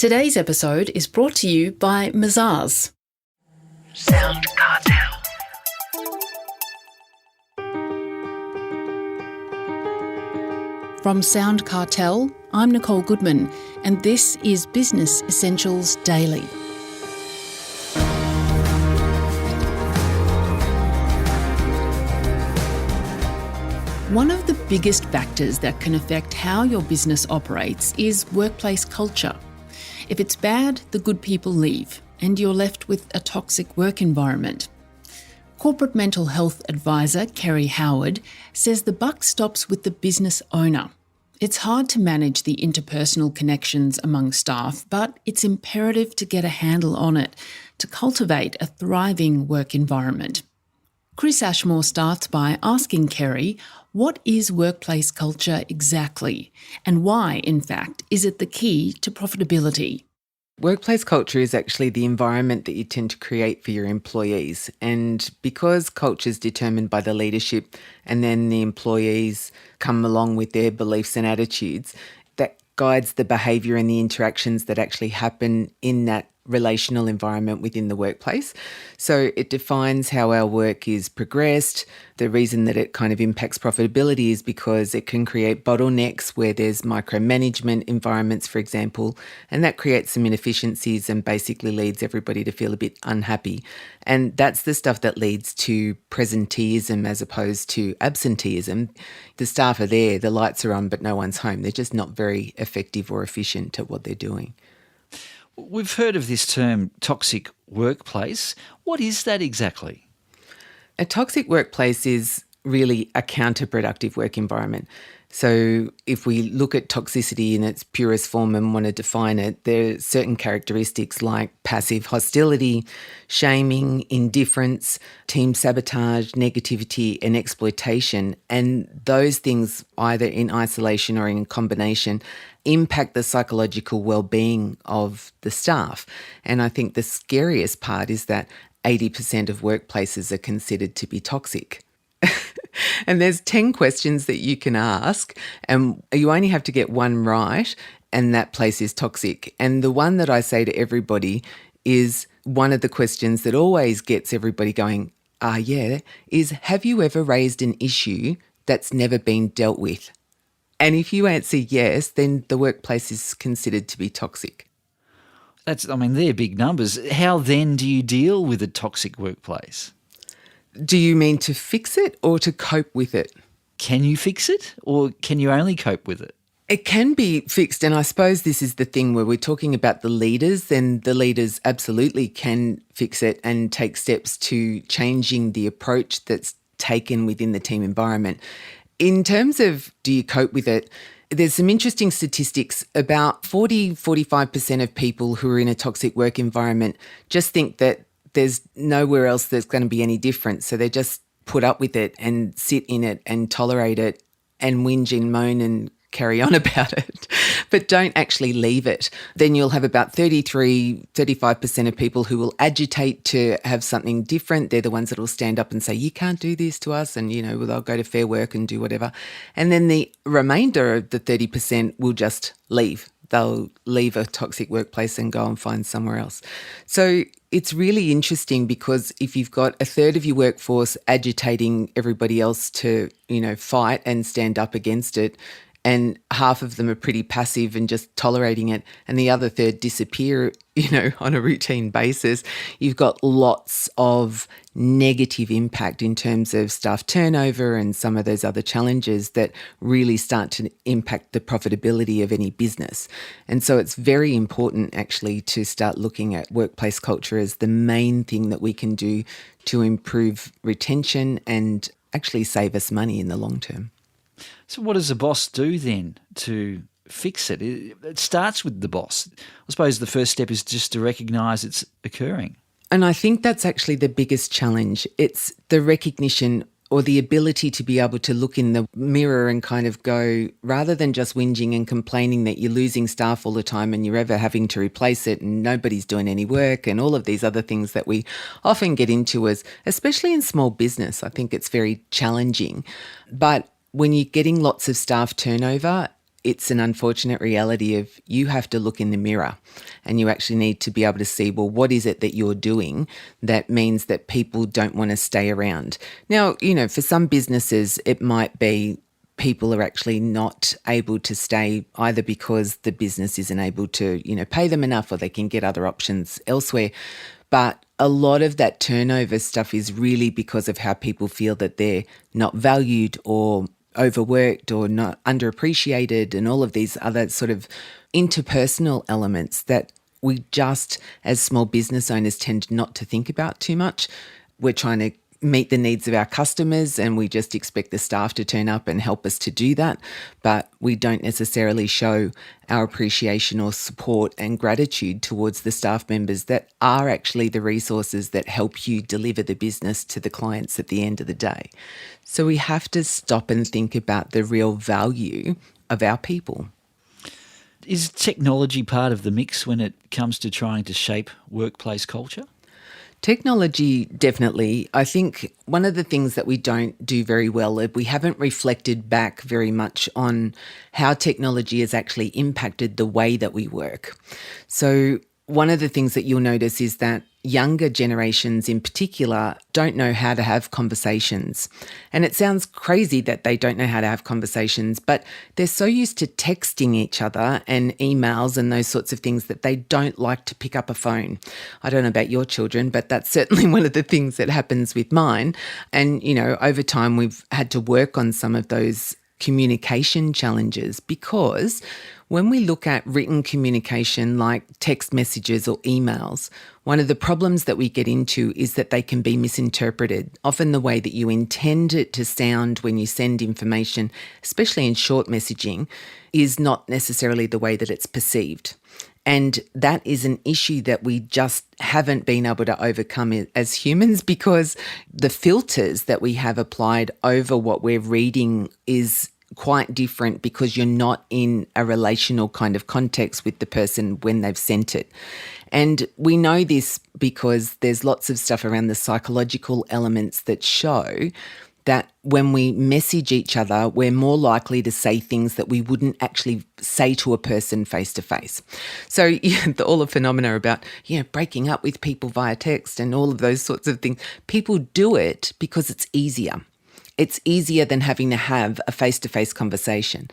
Today's episode is brought to you by Mazars. SoundCartel. From SoundCartel, I'm Nicole Goodman, and this is Business Essentials Daily. One of the biggest factors that can affect how your business operates is workplace culture. If it's bad, the good people leave, and you're left with a toxic work environment. Corporate mental health advisor Kerry Howard says the buck stops with the business owner. It's hard to manage the interpersonal connections among staff, but it's imperative to get a handle on it to cultivate a thriving work environment. Chris Ashmore starts by asking Kerry, what is workplace culture exactly? And why, in fact, is it the key to profitability? Workplace culture is actually the environment that you tend to create for your employees. And because culture is determined by the leadership and then the employees come along with their beliefs and attitudes, that guides the behaviour and the interactions that actually happen in that relational environment within the workplace. So it defines how our work is progressed. The reason that it kind of impacts profitability is because it can create bottlenecks where there's micromanagement environments, for example, and that creates some inefficiencies and basically leads everybody to feel a bit unhappy. And that's the stuff that leads to presenteeism as opposed to absenteeism. The staff are there, the lights are on, but no one's home. They're just not very effective or efficient at what they're doing. We've heard of this term toxic workplace. What is that exactly? A toxic workplace is really a counterproductive work environment. So if we look at toxicity in its purest form and want to define it, there are certain characteristics like passive hostility, shaming, indifference, team sabotage, negativity and exploitation. And those things, either in isolation or in combination, impact the psychological well-being of the staff. And I think the scariest part is that 80% of workplaces are considered to be toxic. And there's 10 questions that you can ask, and you only have to get one right, and that place is toxic. And the one that I say to everybody is one of the questions that always gets everybody going, is have you ever raised an issue that's never been dealt with? And if you answer yes, then the workplace is considered to be toxic. They're big numbers. How then do you deal with a toxic workplace? Do you mean to fix it or to cope with it? Can you fix it or can you only cope with it? It can be fixed, and I suppose this is the thing where we're talking about the leaders, then the leaders absolutely can fix it and take steps to changing the approach that's taken within the team environment. In terms of do you cope with it, there's some interesting statistics. About 45% of people who are in a toxic work environment just think that there's nowhere else that's going to be any different. So they just put up with it and sit in it and tolerate it and whinge and moan and carry on about it, but don't actually leave it. Then you'll have about 35% of people who will agitate to have something different. They're the ones that will stand up and say, you can't do this to us. And, they'll go to Fair Work and do whatever. And then the remainder of the 30% will just leave. They'll leave a toxic workplace and go and find somewhere else. So it's really interesting because if you've got a third of your workforce agitating everybody else to, fight and stand up against it, and half of them are pretty passive and just tolerating it, and the other third disappear, on a routine basis, you've got lots of negative impact in terms of staff turnover and some of those other challenges that really start to impact the profitability of any business. And so it's very important actually to start looking at workplace culture as the main thing that we can do to improve retention and actually save us money in the long term. So what does the boss do then to fix it? It starts with the boss. I suppose the first step is just to recognise it's occurring. And I think that's actually the biggest challenge. It's the recognition or the ability to be able to look in the mirror and kind of go, rather than just whinging and complaining that you're losing staff all the time and you're ever having to replace it and nobody's doing any work and all of these other things that we often get into as, especially in small business, I think it's very challenging. But when you're getting lots of staff turnover, it's an unfortunate reality of you have to look in the mirror and you actually need to be able to see, well, what is it that you're doing that means that people don't want to stay around? Now, for some businesses, it might be people are actually not able to stay either because the business isn't able to, pay them enough, or they can get other options elsewhere. But a lot of that turnover stuff is really because of how people feel that they're not valued or overworked or not underappreciated, and all of these other sort of interpersonal elements that we just, as small business owners, tend not to think about too much. We're trying to meet the needs of our customers and we just expect the staff to turn up and help us to do that. But we don't necessarily show our appreciation or support and gratitude towards the staff members that are actually the resources that help you deliver the business to the clients at the end of the day. So we have to stop and think about the real value of our people. Is technology part of the mix when it comes to trying to shape workplace culture? Technology, definitely. I think one of the things that we don't do very well is we haven't reflected back very much on how technology has actually impacted the way that we work. So one of the things that you'll notice is that younger generations in particular don't know how to have conversations. And it sounds crazy that they don't know how to have conversations, but they're so used to texting each other and emails and those sorts of things that they don't like to pick up a phone. I don't know about your children, but that's certainly one of the things that happens with mine. And, over time we've had to work on some of those communication challenges, because when we look at written communication like text messages or emails, one of the problems that we get into is that they can be misinterpreted. Often the way that you intend it to sound when you send information, especially in short messaging, is not necessarily the way that it's perceived. And that is an issue that we just haven't been able to overcome as humans, because the filters that we have applied over what we're reading is quite different, because you're not in a relational kind of context with the person when they've sent it. And we know this because there's lots of stuff around the psychological elements that show that when we message each other, we're more likely to say things that we wouldn't actually say to a person face to face. So all the phenomena about, breaking up with people via text and all of those sorts of things, people do it because it's easier. It's easier than having to have a face-to-face conversation.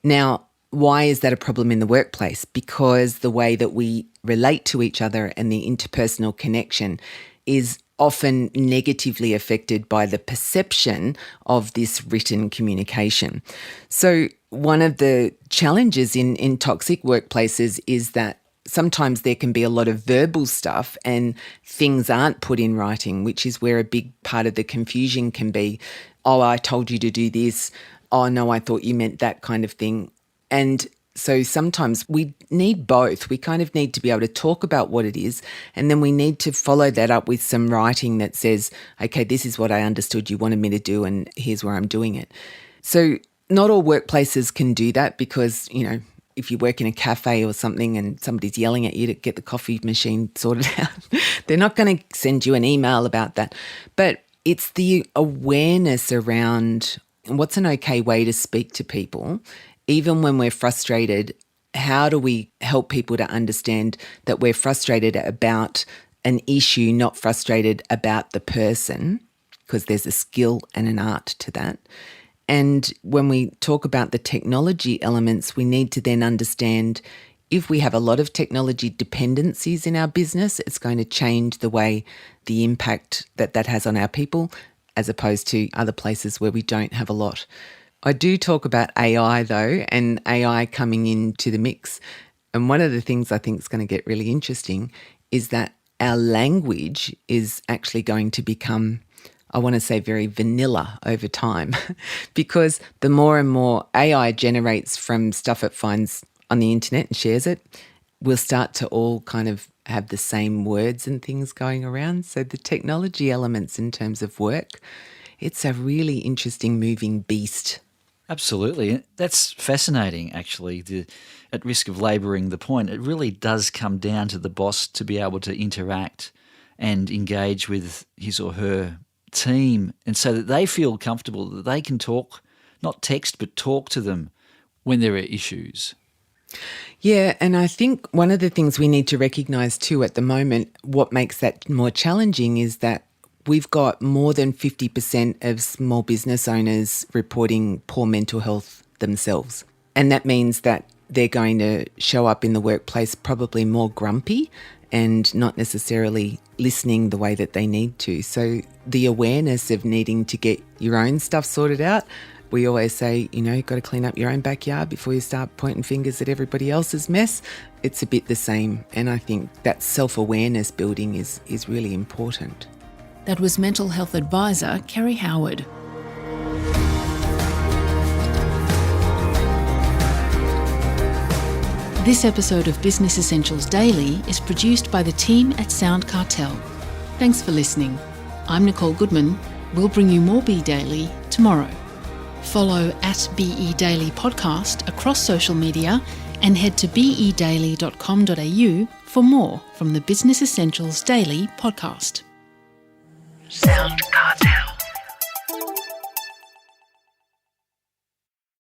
Now, why is that a problem in the workplace? Because the way that we relate to each other and the interpersonal connection is often negatively affected by the perception of this written communication. So one of the challenges in toxic workplaces is that sometimes there can be a lot of verbal stuff and things aren't put in writing, which is where a big part of the confusion can be. Oh, I told you to do this. Oh, no, I thought you meant that kind of thing. And so sometimes we need both. We kind of need to be able to talk about what it is, and then we need to follow that up with some writing that says, okay, this is what I understood you wanted me to do, and here's where I'm doing it. So not all workplaces can do that, because, if you work in a cafe or something and somebody's yelling at you to get the coffee machine sorted out, they're not going to send you an email about that. But it's the awareness around what's an okay way to speak to people. Even when we're frustrated, how do we help people to understand that we're frustrated about an issue, not frustrated about the person, because there's a skill and an art to that. And when we talk about the technology elements, we need to then understand if we have a lot of technology dependencies in our business, it's going to change the way the impact that has on our people, as opposed to other places where we don't have a lot. I do talk about AI though, and AI coming into the mix. And one of the things I think is going to get really interesting is that our language is actually going to become, I want to say, very vanilla over time, because the more and more AI generates from stuff it finds on the internet and shares it, we'll start to all kind of have the same words and things going around. So the technology elements in terms of work, it's a really interesting moving beast. Absolutely. That's fascinating, actually. At risk of labouring the point, it really does come down to the boss to be able to interact and engage with his or her team, and so that they feel comfortable, that they can talk, not text, but talk to them when there are issues. Yeah, and I think one of the things we need to recognise too at the moment, what makes that more challenging is that we've got more than 50% of small business owners reporting poor mental health themselves. And that means that they're going to show up in the workplace probably more grumpy and not necessarily listening the way that they need to. So the awareness of needing to get your own stuff sorted out, we always say, you've got to clean up your own backyard before you start pointing fingers at everybody else's mess. It's a bit the same. And I think that self-awareness building is really important. That was mental health advisor Kerry Howard. This episode of Business Essentials Daily is produced by the team at SoundCartel. Thanks for listening. I'm Nicole Goodman. We'll bring you more Be Daily tomorrow. Follow at BE Daily Podcast across social media and head to bedaily.com.au for more from the Business Essentials Daily podcast. SoundCartel.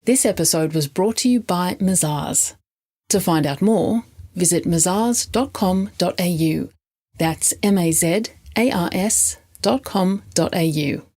This episode was brought to you by Mazars. To find out more, visit mazars.com.au. That's mazars.com.au.